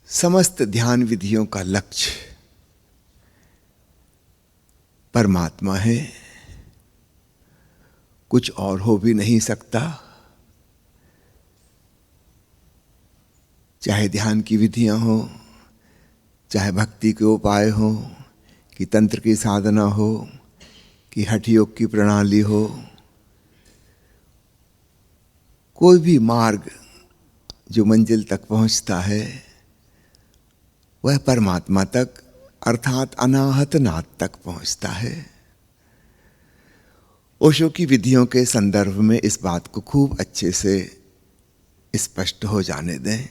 समस्त ध्यान विधियों का लक्ष्य परमात्मा है, कुछ और हो भी नहीं सकता। चाहे ध्यान की विधियां हो, चाहे भक्ति के उपाय हो, कि तंत्र की साधना हो, कि हठ योग की प्रणाली हो, कोई भी मार्ग जो मंजिल तक पहुंचता है वह परमात्मा तक अर्थात अनाहत नाथ तक पहुंचता है। ओशो की विधियों के संदर्भ में इस बात को खूब अच्छे से स्पष्ट हो जाने दें।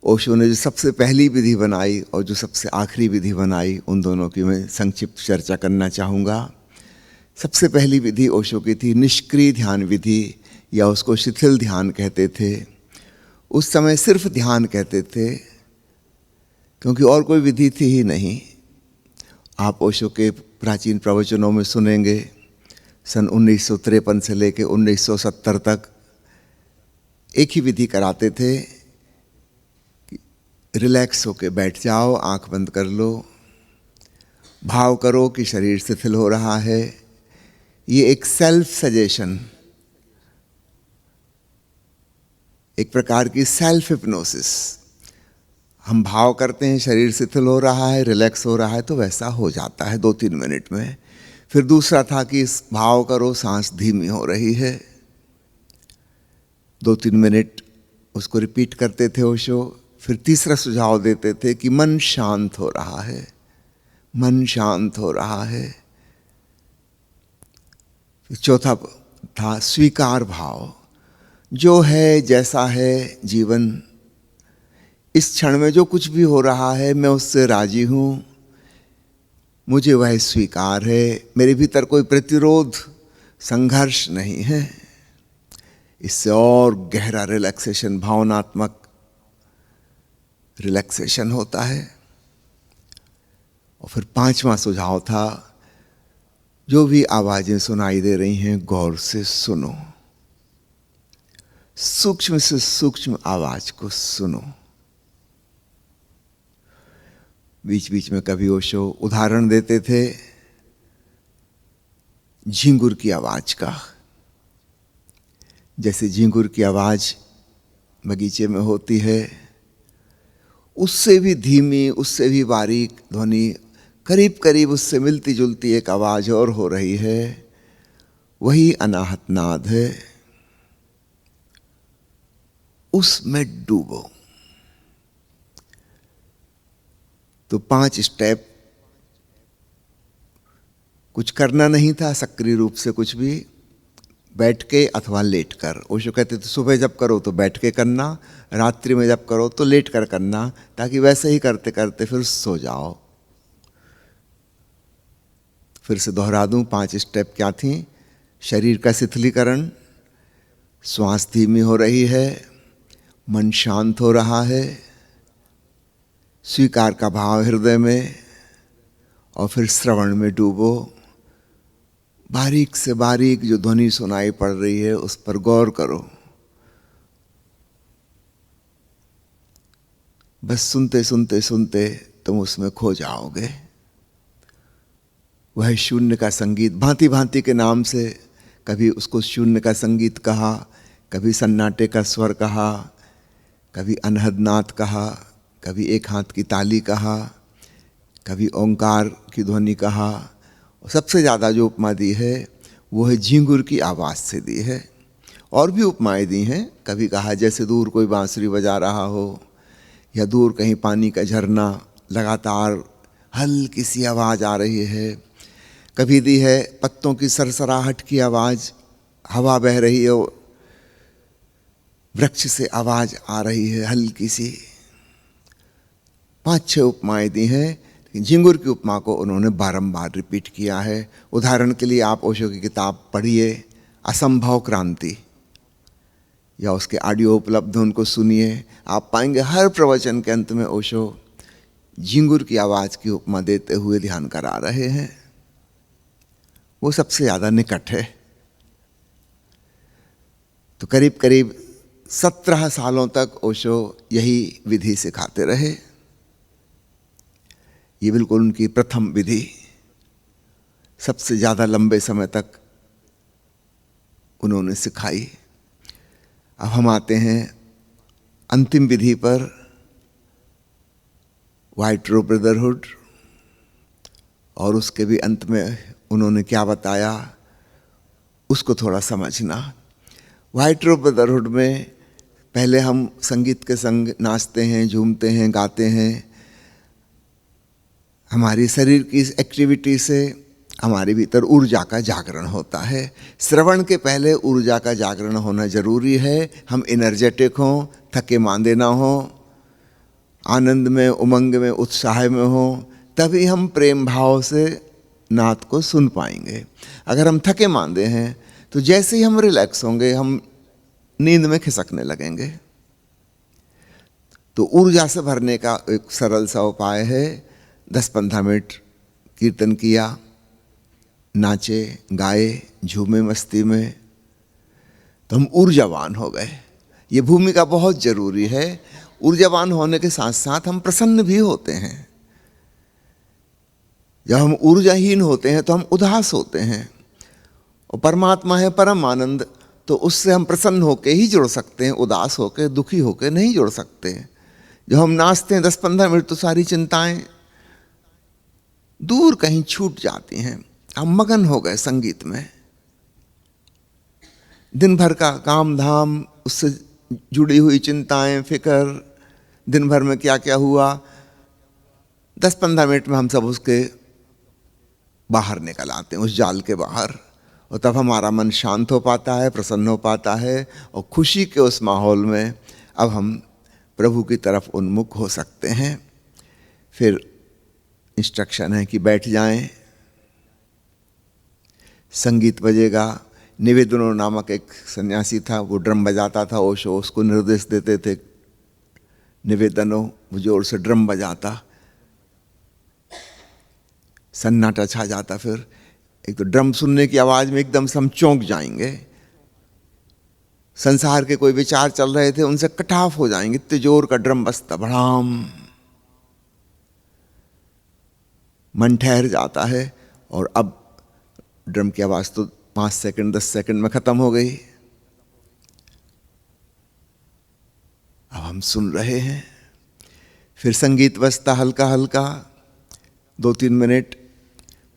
ओशो ने जो सबसे पहली विधि बनाई और जो सबसे आखिरी विधि बनाई, उन दोनों की मैं संक्षिप्त चर्चा करना चाहूँगा। सबसे पहली विधि ओशो की थी निष्क्रिय ध्यान विधि, या उसको शिथिल ध्यान कहते थे। उस समय सिर्फ ध्यान कहते थे, क्योंकि और कोई विधि थी ही नहीं। आप ओशो के प्राचीन प्रवचनों में सुनेंगे, सन 1953 से लेकर 1970 तक एक ही विधि कराते थे कि रिलैक्स होके बैठ जाओ, आंख बंद कर लो, भाव करो कि शरीर शिथिल हो रहा है। ये एक सेल्फ सजेशन, एक प्रकार की सेल्फ हिप्नोसिस। हम भाव करते हैं शरीर शिथिल हो रहा है, रिलैक्स हो रहा है, तो वैसा हो जाता है 2-3 मिनट में। फिर दूसरा था कि भाव करो सांस धीमी हो रही है, 2-3 मिनट उसको रिपीट करते थे ओशो। फिर तीसरा सुझाव देते थे कि मन शांत हो रहा है, मन शांत हो रहा है। फिर चौथा था स्वीकार भाव, जो है जैसा है जीवन, इस क्षण में जो कुछ भी हो रहा है मैं उससे राजी हूँ, मुझे वह स्वीकार है, मेरे भीतर कोई प्रतिरोध संघर्ष नहीं है। इससे और गहरा रिलैक्सेशन, भावनात्मक रिलैक्सेशन होता है। और फिर 5वां सुझाव था, जो भी आवाजें सुनाई दे रही हैं गौर से सुनो, सूक्ष्म से सूक्ष्म आवाज को सुनो। बीच बीच में कभी ओशो उदाहरण देते थे झींगुर की आवाज का। जैसे झींगुर की आवाज बगीचे में होती है, उससे भी धीमी, उससे भी बारीक ध्वनि, करीब करीब उससे मिलती जुलती एक आवाज और हो रही है, वही अनाहत नाद है। उसमें डूबो। तो 5 स्टेप, कुछ करना नहीं था सक्रिय रूप से कुछ भी, बैठ के अथवा लेट कर। ओशो कहते थे सुबह जब करो तो बैठ के करना, रात्रि में जब करो तो लेट कर करना, ताकि वैसे ही करते करते फिर सो जाओ। फिर से दोहरा दूं, 5 स्टेप क्या थी? शरीर का शिथिलीकरण, श्वास धीमी हो रही है, मन शांत हो रहा है, स्वीकार का भाव हृदय में, और फिर श्रवण में डूबो। बारीक से बारीक जो ध्वनि सुनाई पड़ रही है उस पर गौर करो। बस सुनते सुनते सुनते तुम उसमें खो जाओगे। वह शून्य का संगीत, भांति भांति के नाम से, कभी उसको शून्य का संगीत कहा, कभी सन्नाटे का स्वर कहा, कभी अनहदनाद कहा, कभी एक हाथ की ताली कहा, कभी ओंकार की ध्वनि कहा, और सबसे ज़्यादा जो उपमा दी है वो है झींगुर की आवाज़ से दी है। और भी उपमाएं दी हैं, कभी कहा जैसे दूर कोई बांसुरी बजा रहा हो, या दूर कहीं पानी का झरना लगातार हल्की सी आवाज़ आ रही है। कभी दी है पत्तों की सरसराहट की आवाज़, हवा बह रही हो, वृक्ष से आवाज़ आ रही है हल्की सी। 5-6 उपमाएं दी हैं। झींगुर की उपमा को उन्होंने बारंबार रिपीट किया है। उदाहरण के लिए आप ओशो की किताब पढ़िए, असंभव क्रांति, या उसके ऑडियो उपलब्ध हैं, उनको सुनिए। आप पाएंगे हर प्रवचन के अंत में ओशो झींगुर की आवाज़ की उपमा देते हुए ध्यान करा रहे हैं। वो सबसे ज़्यादा निकट है। तो करीब करीब 17 सालों तक ओशो यही विधि सिखाते रहे। ये बिल्कुल उनकी प्रथम विधि, सबसे ज़्यादा लंबे समय तक उन्होंने सिखाई। अब हम आते हैं अंतिम विधि पर, व्हाइट रोब ब्रदरहुड, और उसके भी अंत में उन्होंने क्या बताया उसको थोड़ा समझना। व्हाइट रोब ब्रदरहुड में पहले हम संगीत के संग नाचते हैं, झूमते हैं, गाते हैं। हमारी शरीर की इस एक्टिविटी से हमारे भीतर ऊर्जा का जागरण होता है। श्रवण के पहले ऊर्जा का जागरण होना जरूरी है। हम एनर्जेटिक हों, थके मांदे ना हों, आनंद में, उमंग में, उत्साह में हों, तभी हम प्रेम भाव से नाद को सुन पाएंगे। अगर हम थके मांदे हैं तो जैसे ही हम रिलैक्स होंगे हम नींद में खिसकने लगेंगे। तो ऊर्जा से भरने का एक सरल सा उपाय है, 10-15 मिनट कीर्तन किया, नाचे, गाए, झूमे मस्ती में, तो हम ऊर्जावान हो गए। ये भूमिका बहुत जरूरी है। ऊर्जावान होने के साथ साथ हम प्रसन्न भी होते हैं। जब हम ऊर्जाहीन होते हैं तो हम उदास होते हैं, और परमात्मा है परम आनंद, तो उससे हम प्रसन्न होकर ही जुड़ सकते हैं, उदास होकर, दुखी होकर नहीं जुड़ सकते। जब हम नाचते हैं 10-15 मिनट तो सारी चिंताएं दूर कहीं छूट जाती हैं, हम मगन हो गए संगीत में। दिन भर का काम धाम, उससे जुड़ी हुई चिंताएं, फिक्र, दिन भर में क्या क्या हुआ, 10-15 मिनट में हम सब उसके बाहर निकल आते हैं, उस जाल के बाहर, और तब हमारा मन शांत हो पाता है, प्रसन्न हो पाता है, और खुशी के उस माहौल में अब हम प्रभु की तरफ उन्मुख हो सकते हैं। फिर इंस्ट्रक्शन है कि बैठ जाएं, संगीत बजेगा। निवेदनो नामक एक सन्यासी था, वो ड्रम बजाता था, ओशो उसको निर्देश देते थे, निवेदनो, वो जोर से ड्रम बजाता, सन्नाटा छा जाता। फिर एक तो ड्रम सुनने की आवाज़ में एकदम से हम चौंक जाएंगे, संसार के कोई विचार चल रहे थे उनसे कटाफ हो जाएंगे, इतने जोर का ड्रम बजता, भड़ाम, मन ठहर जाता है। और अब ड्रम की आवाज़ तो 5 सेकंड 10 सेकंड में ख़त्म हो गई। अब हम सुन रहे हैं, फिर संगीत बजता हल्का हल्का, 2-3 मिनट,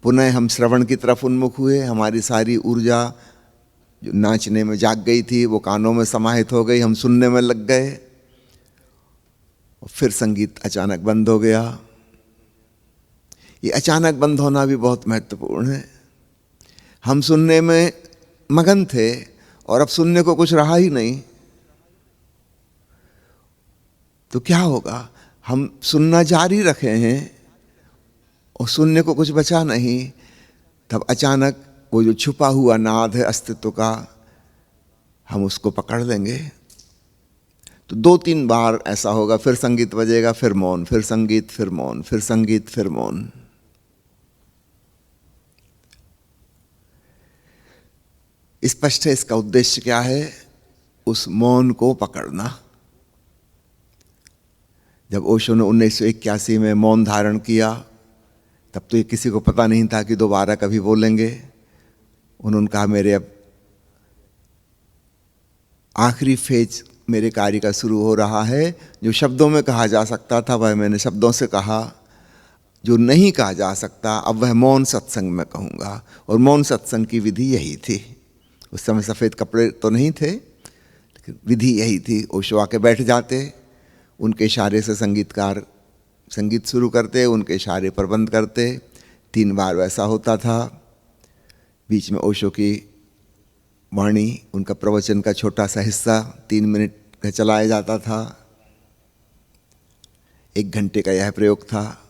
पुनः हम श्रवण की तरफ उन्मुख हुए। हमारी सारी ऊर्जा जो नाचने में जाग गई थी वो कानों में समाहित हो गई, हम सुनने में लग गए, और फिर संगीत अचानक बंद हो गया। ये अचानक बंद होना भी बहुत महत्वपूर्ण है। हम सुनने में मगन थे और अब सुनने को कुछ रहा ही नहीं, तो क्या होगा? हम सुनना जारी रखे हैं और सुनने को कुछ बचा नहीं, तब अचानक वो जो छुपा हुआ नाद है अस्तित्व का, हम उसको पकड़ लेंगे। तो 2-3 बार ऐसा होगा, फिर संगीत बजेगा, फिर मौन, फिर संगीत, फिर मौन, फिर संगीत, फिर मौन। स्पष्ट है इसका उद्देश्य क्या है, उस मौन को पकड़ना। जब ओशो ने 1981 में मौन धारण किया, तब तो ये किसी को पता नहीं था कि दोबारा कभी बोलेंगे। उन्होंने कहा मेरे अब आखिरी फेज मेरे कार्य का शुरू हो रहा है। जो शब्दों में कहा जा सकता था वह मैंने शब्दों से कहा, जो नहीं कहा जा सकता अब वह मौन सत्संग में कहूँगा। और मौन सत्संग की विधि यही थी। उस समय सफ़ेद कपड़े तो नहीं थे, लेकिन विधि यही थी। ओशो आके बैठ जाते, उनके इशारे से संगीतकार संगीत शुरू करते, उनके इशारे पर बंद करते। 3 बार वैसा होता था। बीच में ओशो की वाणी, उनका प्रवचन का छोटा सा हिस्सा 3 मिनट का चलाया जाता था। 1 घंटे का यह प्रयोग था।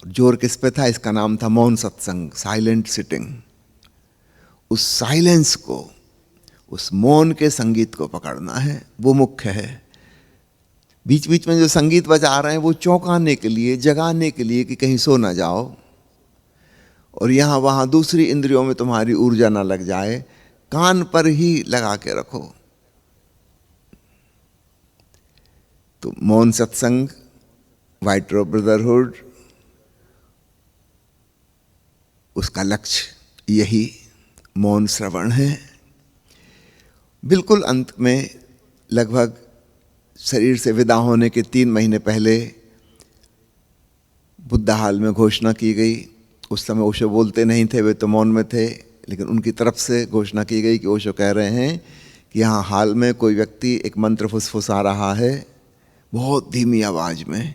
जोर किस पे था? इसका नाम था मौन सत्संग, साइलेंट सिटिंग। उस साइलेंस को, उस मौन के संगीत को पकड़ना है, वो मुख्य है। बीच बीच में जो संगीत बजा रहे हैं वो चौंकाने के लिए, जगाने के लिए कि कहीं सो ना जाओ और यहाँ वहाँ दूसरी इंद्रियों में तुम्हारी ऊर्जा ना लग जाए। कान पर ही लगा के रखो। तो मौन सत्संग, व्हाइट रोब ब्रदरहुड, उसका लक्ष्य यही मौन श्रवण है। बिल्कुल अंत में, लगभग शरीर से विदा होने के 3 महीने पहले बुद्धा हाल में घोषणा की गई। उस समय ओशो बोलते नहीं थे, वे तो मौन में थे, लेकिन उनकी तरफ से घोषणा की गई कि ओशो कह रहे हैं कि यहाँ हाल में कोई व्यक्ति एक मंत्र फुसफुसा रहा है बहुत धीमी आवाज में,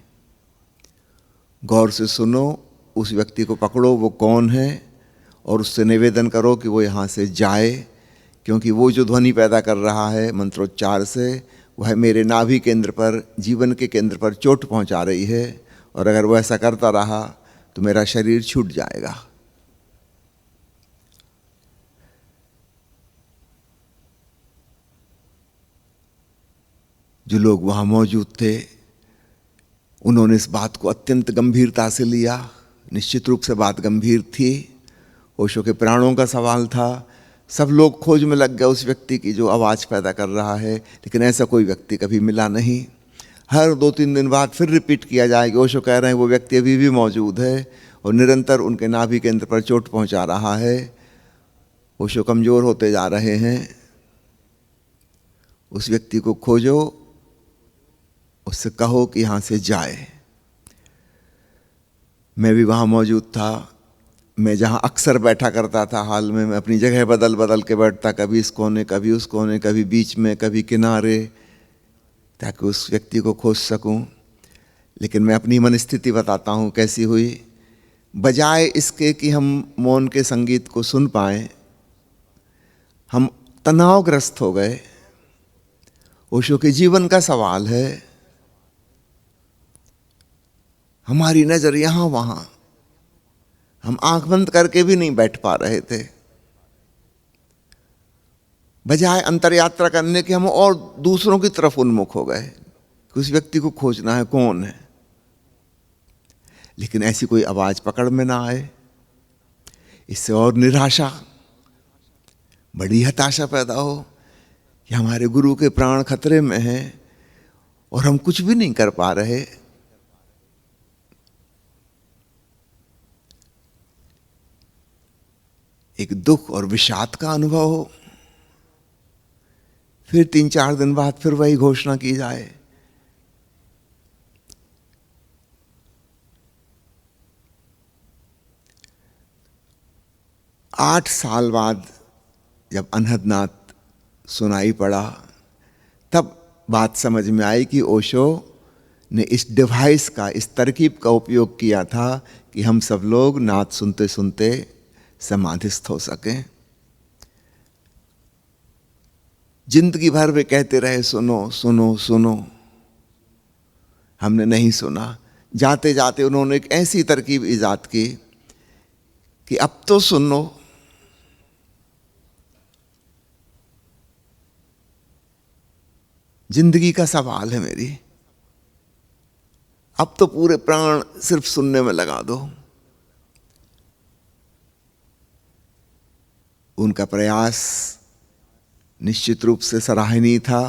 गौर से सुनो, उस व्यक्ति को पकड़ो, वो कौन है, और उससे निवेदन करो कि वो यहाँ से जाए, क्योंकि वो जो ध्वनि पैदा कर रहा है मंत्रोच्चार से, वह मेरे नाभि केंद्र पर, जीवन के केंद्र पर चोट पहुँचा रही है, और अगर वो ऐसा करता रहा तो मेरा शरीर छूट जाएगा। जो लोग वहाँ मौजूद थे उन्होंने इस बात को अत्यंत गंभीरता से लिया। निश्चित रूप से बात गंभीर थी, ओशो के प्राणों का सवाल था। सब लोग खोज में लग गए उस व्यक्ति की जो आवाज़ पैदा कर रहा है, लेकिन ऐसा कोई व्यक्ति कभी मिला नहीं। हर 2-3 दिन बाद फिर रिपीट किया जाए कि ओशो कह रहे हैं वो व्यक्ति अभी भी मौजूद है और निरंतर उनके नाभि केंद्र पर चोट पहुंचा रहा है, ओशो कमज़ोर होते जा रहे हैं। उस व्यक्ति को खोजो, उससे कहो कि यहाँ से जाए। मैं भी वहाँ मौजूद था। मैं जहाँ अक्सर बैठा करता था हाल में, मैं अपनी जगह बदल बदल के बैठता, कभी इस कोने, कभी उस कोने, कभी बीच में, कभी किनारे, ताकि उस व्यक्ति को खोज सकूं। लेकिन मैं अपनी मनस्थिति बताता हूँ कैसी हुई। बजाय इसके कि हम मौन के संगीत को सुन पाएं, हम तनावग्रस्त हो गए। ओशो के जीवन का सवाल है, हमारी नज़र यहाँ वहाँ, हम आंख बंद करके भी नहीं बैठ पा रहे थे। बजाय अंतर यात्रा करने के हम और दूसरों की तरफ उन्मुख हो गए कि उस व्यक्ति को खोजना है, कौन है। लेकिन ऐसी कोई आवाज़ पकड़ में ना आए। इससे और निराशा, बड़ी हताशा पैदा हो कि हमारे गुरु के प्राण खतरे में हैं और हम कुछ भी नहीं कर पा रहे। एक दुख और विषाद का अनुभव हो। फिर 3-4 दिन बाद फिर वही घोषणा की जाए। आठ साल बाद जब अनहदनाथ सुनाई पड़ा, तब बात समझ में आई कि ओशो ने इस डिवाइस का, इस तरकीब का उपयोग किया था कि हम सब लोग नाद सुनते सुनते समाधिस्थ हो सकें। जिंदगी भर वे कहते रहे सुनो सुनो सुनो, हमने नहीं सुना। जाते जाते उन्होंने एक ऐसी तरकीब ईजाद की कि अब तो सुनो। जिंदगी का सवाल है मेरी, अब तो पूरे प्राण सिर्फ सुनने में लगा दो। उनका प्रयास निश्चित रूप से सराहनीय था।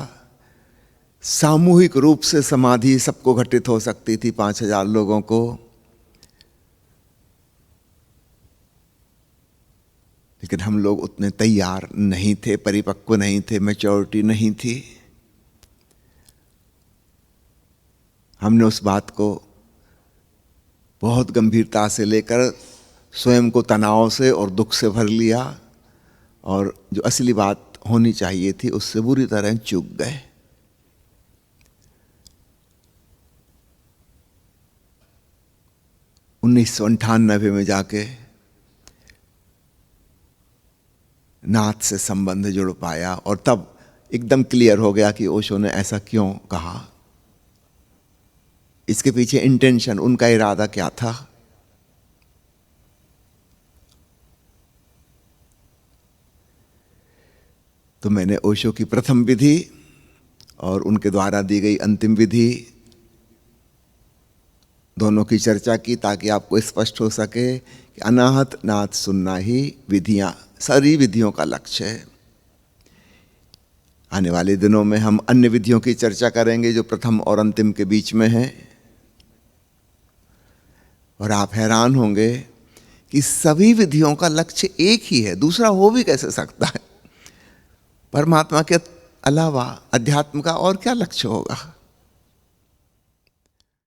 सामूहिक रूप से समाधि सबको घटित हो सकती थी, 5000 लोगों को। लेकिन हम लोग उतने तैयार नहीं थे, परिपक्व नहीं थे, मैच्योरिटी नहीं थी। हमने उस बात को बहुत गंभीरता से लेकर स्वयं को तनाव से और दुख से भर लिया, और जो असली बात होनी चाहिए थी उससे बुरी तरह चूक गए। उन्नीस 1998 में जाके नाथ से संबंध जुड़ पाया, और तब एकदम क्लियर हो गया कि ओशो ने ऐसा क्यों कहा, इसके पीछे इंटेंशन, उनका इरादा क्या था। तो मैंने ओशो की प्रथम विधि और उनके द्वारा दी गई अंतिम विधि दोनों की चर्चा की, ताकि आपको स्पष्ट हो सके कि अनाहत नाथ सुनना ही विधियां, सारी विधियों का लक्ष्य है। आने वाले दिनों में हम अन्य विधियों की चर्चा करेंगे जो प्रथम और अंतिम के बीच में है। और आप हैरान होंगे कि सभी विधियों का लक्ष्य एक ही है, दूसरा हो भी कैसे सकता है। परमात्मा के अलावा अध्यात्म का और क्या लक्ष्य होगा।